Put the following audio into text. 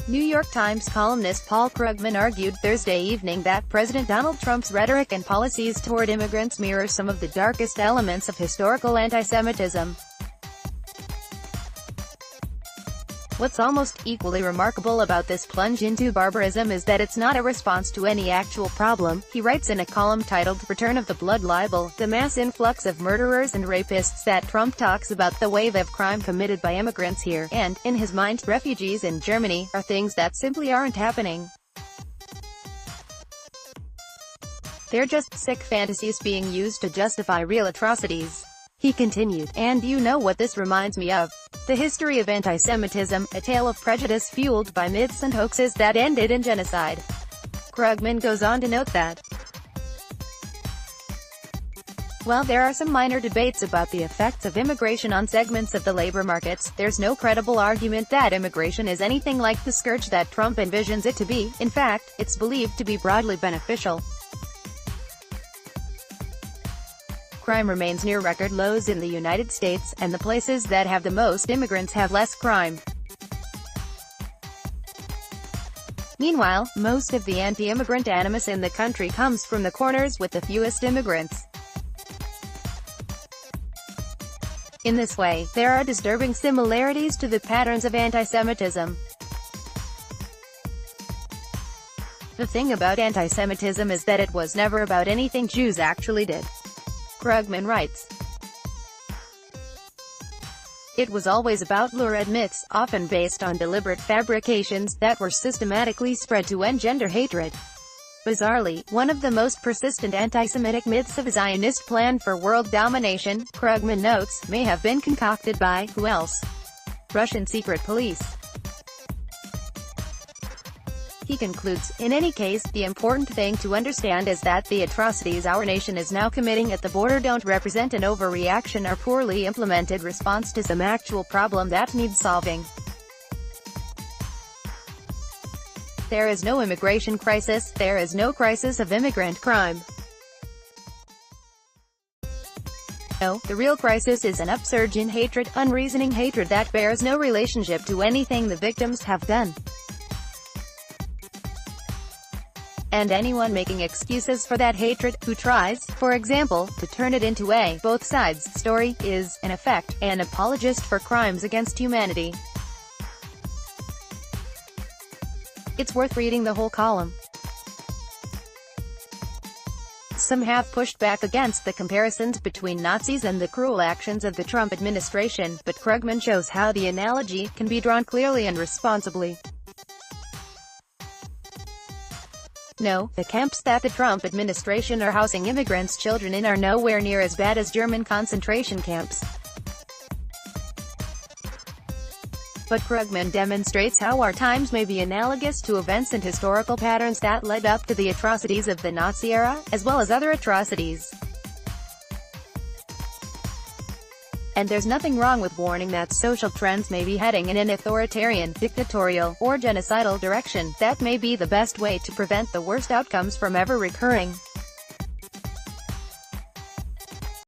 New York Times columnist Paul Krugman argued Thursday evening that President Donald Trump's rhetoric and policies toward immigrants mirror some of the darkest elements of historical anti-Semitism. What's almost equally remarkable about this plunge into barbarism is that it's not a response to any actual problem, he writes in a column titled Return of the Blood Libel, the mass influx of murderers and rapists that Trump talks about, the wave of crime committed by immigrants here, and, in his mind, refugees in Germany, are things that simply aren't happening. They're just sick fantasies being used to justify real atrocities. He continued, and you know what this reminds me of? The history of anti-Semitism, a tale of prejudice fueled by myths and hoaxes that ended in genocide. Krugman goes on to note that while there are some minor debates about the effects of immigration on segments of the labor markets, there's no credible argument that immigration is anything like the scourge that Trump envisions it to be. In fact, it's believed to be broadly beneficial. Crime remains near record lows in the United States, and the places that have the most immigrants have less crime. Meanwhile, most of the anti-immigrant animus in the country comes from the corners with the fewest immigrants. In this way, there are disturbing similarities to the patterns of anti-Semitism. The thing about anti-Semitism is that it was never about anything Jews actually did. Krugman writes, it was always about lurid myths, often based on deliberate fabrications, that were systematically spread to engender hatred. Bizarrely, one of the most persistent anti-Semitic myths of a Zionist plan for world domination, Krugman notes, may have been concocted by, who else? Russian secret police. He concludes, in any case, the important thing to understand is that the atrocities our nation is now committing at the border don't represent an overreaction or poorly implemented response to some actual problem that needs solving. There is no immigration crisis, there is no crisis of immigrant crime. No, the real crisis is an upsurge in hatred, unreasoning hatred that bears no relationship to anything the victims have done. And anyone making excuses for that hatred, who tries, for example, to turn it into a both sides story, is, in effect, an apologist for crimes against humanity. It's worth reading the whole column. Some have pushed back against the comparisons between Nazis and the cruel actions of the Trump administration, but Krugman shows how the analogy can be drawn clearly and responsibly. No, the camps that the Trump administration are housing immigrants' children in are nowhere near as bad as German concentration camps. But Krugman demonstrates how our times may be analogous to events and historical patterns that led up to the atrocities of the Nazi era, as well as other atrocities. And there's nothing wrong with warning that social trends may be heading in an authoritarian, dictatorial, or genocidal direction. That may be the best way to prevent the worst outcomes from ever recurring.